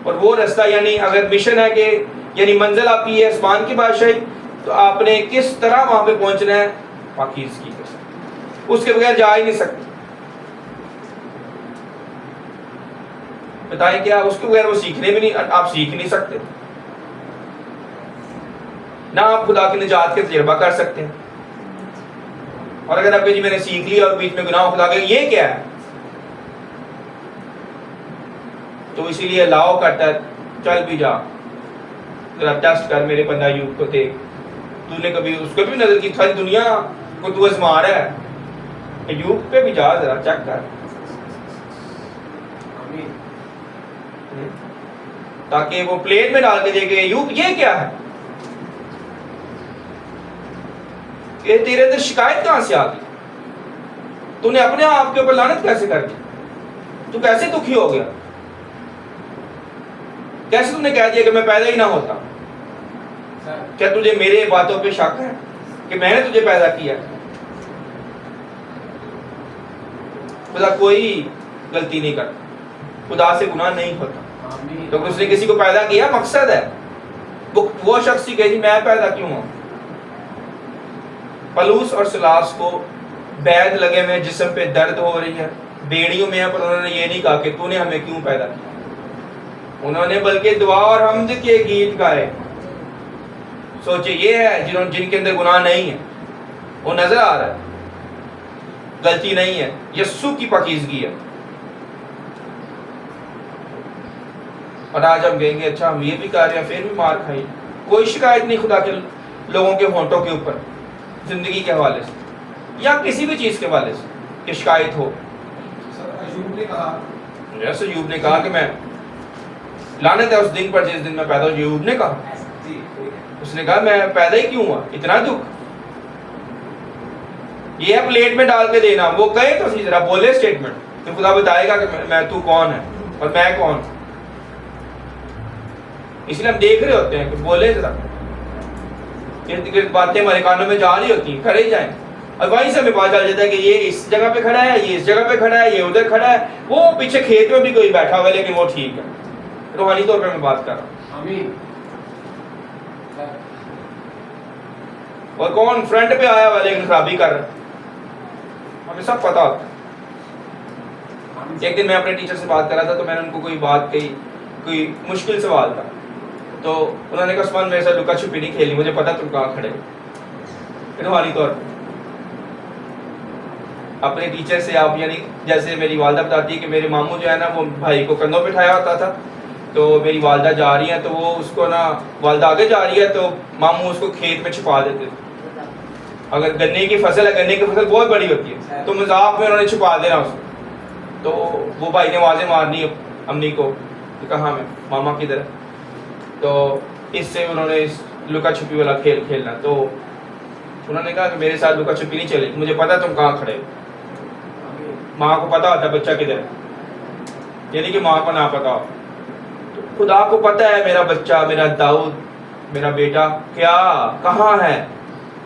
اور وہ رستہ, یعنی اگر مشن ہے کہ یعنی منزل آپ کی ہے آسمان کی بادشاہی, تو آپ نے کس طرح وہاں پہ پہنچنا ہے, پاکیزگی کے ساتھ. اس کے بغیر جا ہی نہیں سکتے. بتائیں کیا, اس کے بغیر وہ سیکھنے بھی نہیں, آپ سیکھ نہیں سکتے, نہ آپ خدا کی نجات کے تجربہ کر سکتے ہیں. اور اگر آپ جی میں نے سیکھ لیا اور بیچ میں گناہ خدا کے یہ کیا ہے, تو اسی لیے لاؤ کرتا ہے, چل بھی جا ذرا ٹیسٹ کر میرے بندہ ایوب کو دیکھ, تو نے کبھی اس کو بھی نظر کی ساری دنیا کو تو آزما رہا ہے, ایوب پہ بھی جا ذرا چیک کر, تاکہ وہ پلیٹ میں ڈال کے دیکھے ایوب یہ کیا ہے, کہ تیرے اندر شکایت کہاں سے آ گئی, تو نے اپنے آپ کے اوپر لعنت کیسے کر دی, تو کیسے دکھی ہو گیا, کیسے تم نے کہہ دیا کہ میں پیدا ہی نہ ہوتا. کیا تجھے میرے باتوں پہ شک ہے کہ میں نے تجھے پیدا کیا. خدا کوئی غلطی نہیں کرتا, خدا سے گناہ نہیں ہوتا. تو اس نے کسی کو پیدا کیا مقصد ہے, وہ شخص ہی کہ میں پیدا کیوں ہوں. پلوس اور سلاس کو بید لگے میں جسم پہ درد ہو رہی ہے, بیڑیوں میں ہے, پر انہوں نے یہ نہیں کہا کہ تو نے ہمیں کیوں پیدا کیا. انہوں نے بلکہ دعا اور حمد کے گیت گائے. سوچے یہ ہے جن کے اندر گناہ نہیں ہے, وہ نظر آ رہا ہے، غلطی نہیں ہے، یسوع کی پاکیزگی ہے. اور آج ہم کہیں گے اچھا ہم یہ بھی کر رہے ہیں پھر بھی مار کھائی. کوئی شکایت نہیں خدا کے لوگوں کے ہونٹوں کے اوپر زندگی کے حوالے سے یا کسی بھی چیز کے حوالے سے کہ شکایت ہو. ایوب نے کہا، جیسے ایوب نے کہا کہ میں لعنت ہے اس دن پر جس دن میں پیدا ہوا. ایوب نے کہا، اس نے کہا میں پیدا ہی کیوں ہوا، اتنا دکھ. یہ ہے پلیٹ میں ڈال کے دینا. وہ کہے تو صحیح ذرا بولے اسٹیٹمنٹ، تو خدا بتائے گا کہ میں تو کون ہے اور میں کون. اس لیے ہم دیکھ رہے ہوتے ہیں کہ بولے ذرا، ارد گرد باتیں ہمارے کانوں میں جا رہی ہوتی ہیں، کرے جائیں. اور وہیں سے ہمیں پتا چل جاتا ہے کہ یہ اس جگہ پہ کھڑا ہے، یہ اس جگہ پہ کھڑا ہے، یہ ادھر کھڑا ہے، وہ پیچھے کھیت میں بھی کوئی بیٹھا ہوا ہے لیکن وہ ٹھیک ہے. روحانی طور پہ میں بات کر رہا ہوں. آمین. اور کون فرنٹ پہ آیا ہوا لیکن خرابی کر رہا ہے، ہمیں سب پتا ہوتا ہے. ایک دن میں اپنے ٹیچر سے بات کر رہا تھا تو میں نے ان کو کوئی بات کہی، کوئی مشکل سوال تھا، تو انہوں نے کہا عثمان میرے ساتھ لکا چھپی نہیں کھیلی، مجھے پتا تم کہاں کھڑے. روحانی طور پہ اپنے ٹیچر سے آپ، یعنی جیسے میری والدہ بتاتی ہے کہ میرے ماموں جو ہے نا وہ بھائی کو کندھوں پہ اٹھایا ہوتا تھا، تو میری والدہ جا رہی ہیں تو وہ اس کو نا، والدہ آگے جا رہی ہے تو ماموں اس کو کھیت میں چھپا دیتے تھے. اگر گنے کی فصل ہے، گنے کی فصل بہت بڑی ہوتی ہے تو مذاق میں انہوں نے چھپا دینا اس کو. تو وہ بھائی نے آوازیں مارنی امی کو، کہاں میں ماما کدھر ہے. تو اس سے انہوں نے اس لکا چھپی والا کھیل کھیلنا. تو انہوں نے کہا کہ میرے ساتھ لکا چھپی نہیں چلے، مجھے پتا تم کہاں کھڑے. ماں کو پتا ہوتا ہے بچہ کدھر ہے، یعنی کہ ماں کو نہ پتا ہو. تو خدا کو پتا ہے میرا بچہ، میرا داؤد، میرا بیٹا کیا کہاں ہے،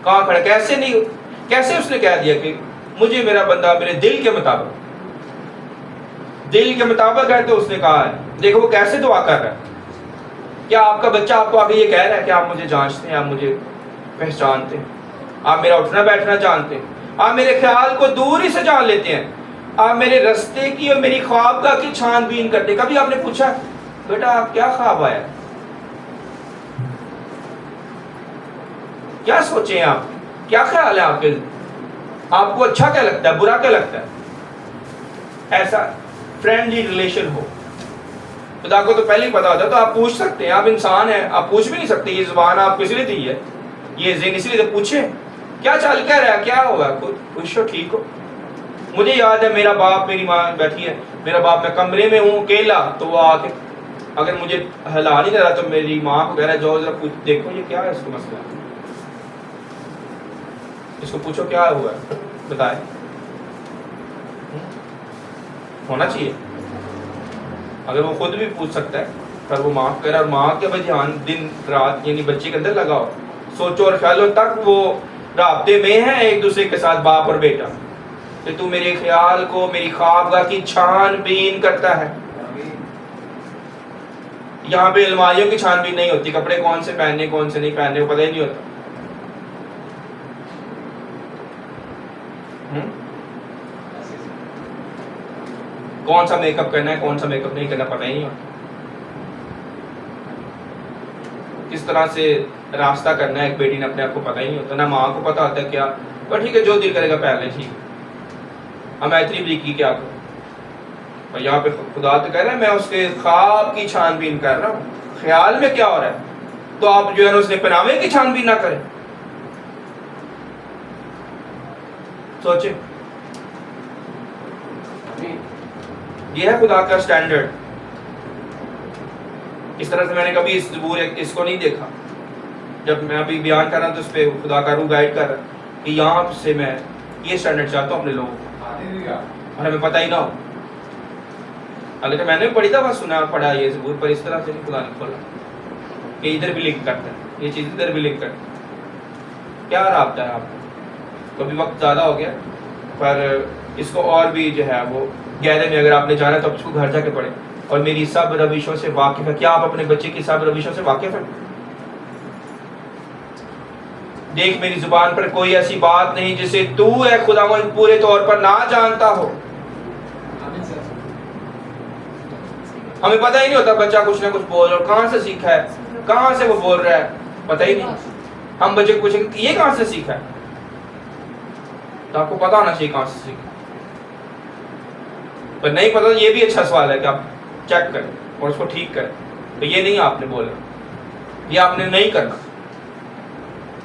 کہاں کھڑا. کیسے نہیں، کیسے اس نے کہہ دیا کہ مجھے میرا بندہ میرے دل کے مطابق، دل کے مطابق ہے. تو اس نے کہا ہے، دیکھو وہ کیسے دعا کر رہا ہے. کیا آپ کا بچہ آپ کو آگے یہ کہہ رہا ہے کہ آپ مجھے جانچتے ہیں، آپ مجھے پہچانتے ہیں، آپ میرا اٹھنا بیٹھنا جانتے ہیں، آپ میرے خیال کو دور ہی سے جان لیتے ہیں، آپ میرے رستے کی اور میری خوابگاہ کی چھان بین کرتے. کبھی آپ نے پوچھا بیٹا آپ کیا خواب آیا، کیا سوچے ہیں آپ، کیا خیال ہے آپ کے، آپ کو اچھا کیا لگتا ہے، برا کیا لگتا ہے. ایسا فرینڈلی ریلیشن ہو. خدا کو تو پہلے ہی پتا ہوتا ہے تو آپ پوچھ سکتے ہیں. آپ انسان ہیں، آپ پوچھ بھی نہیں سکتے. یہ زبان آپ کو اس لیے دی ہے، یہ ذہن اس لیے پوچھیں کیا چل کیا رہا ہے، کیا ہوگا، خوش ہو، ٹھیک ہو. مجھے یاد ہے میرا باپ، میری ماں بیٹھی ہے، میرا باپ میں کمرے میں ہوں اکیلا، تو وہ آ کے اگر مجھے ہلا نہیں رہا تو میری ماں کو کہہ رہا ہے جاؤ ذرا دیکھو یہ کیا ہے، اس کو مسئلہ ہے، اس کو پوچھو کیا ہوا ہے، بتائے. ہونا چاہیے. اگر وہ خود بھی پوچھ سکتا ہے پر وہ ماں کہہ رہا ہے، اور ماں کے بھائی دھیان دن رات یعنی بچے کے اندر لگاؤ، سوچو اور خیالوں تک وہ رابطے میں ہیں ایک دوسرے کے ساتھ، باپ اور بیٹا، کہ تو میرے خیال کو، میری خوابگاہ کی چھان بین کرتا ہے. یہاں پہ الماریوں کی چھان بین نہیں ہوتی، کپڑے کون سے پہننے کون سے نہیں پہننے پتہ ہی نہیں ہوتا. کون سا میک اپ کرنا ہے کون سا میک اپ نہیں کرنا پتہ ہی نہیں ہوتا. کس طرح سے راستہ کرنا ہے ایک بیٹی نے اپنے آپ کو پتہ ہی نہیں ہوتا. نہ ماں کو پتہ ہوتا ہے کیا، پر ٹھیک ہے جو دل کرے گا پہلے ٹھیک. اب میں اتنی بریکی کیا کروں. اور یہاں پہ خدا تو کہہ رہا ہے میں اس کے خواب کی چھان بین کر رہا ہوں، خیال میں کیا ہو رہا ہے. تو آپ جو ہے نا اس نے پناوے کی چھان بین نہ کریں. سوچیں، یہ ہے خدا کا سٹینڈرڈ. اس طرح سے میں نے کبھی اس زبور اس کو نہیں دیکھا. جب میں ابھی بیان کر رہا ہوں تو اس پہ خدا کا روح گائیڈ کر رہا ہے کہ یہاں سے میں یہ سٹینڈرڈ چاہتا ہوں اپنے لوگوں کو، اور ہمیں پتہ ہی نہ ہو. حالانکہ میں نے بڑی دفعہ سنا پڑھا یہ زبور، پر اس طرح سے نہیں خدا نے کھولا کہ ادھر بھی لنک کرتا ہے، یہ چیز ادھر بھی لنک کرتا ہے. کیا رابطہ ہے آپ کو؟ کبھی وقت زیادہ ہو گیا، پر اس کو اور بھی جو ہے وہ گہرے میں اگر آپ نے جانا تو آپ اس کو گھر جا کے پڑھیں. اور میری سب روشوں سے واقف ہے. کیا آپ اپنے بچے کی سب روشوں سے واقف ہیں؟ دیکھ میری زبان پر کوئی ایسی بات نہیں جسے تو اے خداوند پورے طور پر نہ جانتا ہو. ہمیں پتہ ہی نہیں ہوتا بچہ کچھ نہ کچھ بول، اور کہاں سے سیکھا ہے، کہاں سے وہ بول رہا ہے، پتہ ہی نہیں. ہم بچے کو پوچھیں گے یہ کہاں سے سیکھا ہے، تو آپ کو پتا ہونا چاہیے کہاں سے سیکھیں. پر نہیں پتا یہ بھی اچھا سوال ہے کہ آپ چیک کریں اور اس کو ٹھیک کریں. تو یہ نہیں آپ نے بولا، یہ آپ نے نہیں کرنا،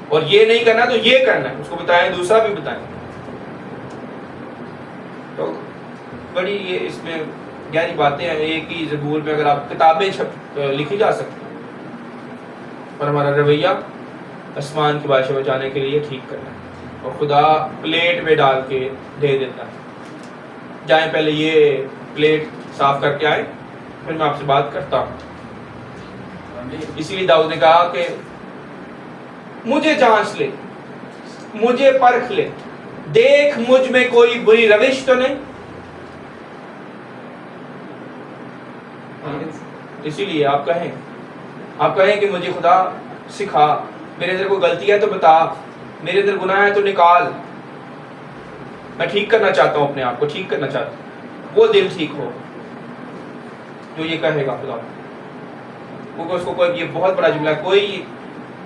اور یہ نہیں کرنا تو یہ کرنا ہے، اس کو بتائیں، دوسرا بھی بتائیں. تو بڑی یہ اس میں گہری باتیں ہیں. ایک ہی زبور میں اگر آپ کتابیں لکھی جا سکتی ہیں، پر ہمارا رویہ آسمان کے بادشاہ بچانے کے لیے ٹھیک کرنا ہے. اور خدا پلیٹ میں ڈال کے دے دیتا ہے. جائیں پہلے یہ پلیٹ صاف کر کے آئیں، پھر میں آپ سے بات کرتا ہوں. اسی لیے داؤد نے کہا کہ مجھے جانچ لے، مجھے پرکھ لے، دیکھ مجھ میں کوئی بری روش تو نہیں. اسی لیے آپ کہیں کہ مجھے خدا سکھا، میرے اندر کوئی غلطی ہے تو بتا، میرے اندر گناہ ہے تو نکال. میں ٹھیک کرنا چاہتا ہوں، اپنے آپ کو ٹھیک کرنا چاہتا ہوں. وہ دل ٹھیک ہو جو یہ کہے گا خدا. کیونکہ اس کو کوئی، یہ بہت بڑا جملہ ہے، کوئی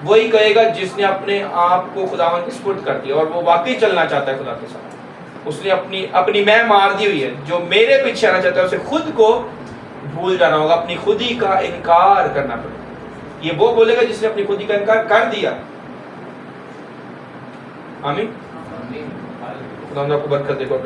وہی کہے گا جس نے اپنے آپ کو خداوند کے سپرد کر دیا اور وہ واقعی چلنا چاہتا ہے خدا کے ساتھ. اس نے اپنی میں مار دی ہوئی ہے. جو میرے پیچھے آنا چاہتا ہے اسے خود کو بھول جانا ہوگا، اپنی خودی کا انکار کرنا پڑے گا. یہ وہ بولے گا جس نے اپنی خودی کا انکار کر دیا. آمین. خدا آپ کو برکت دے گا.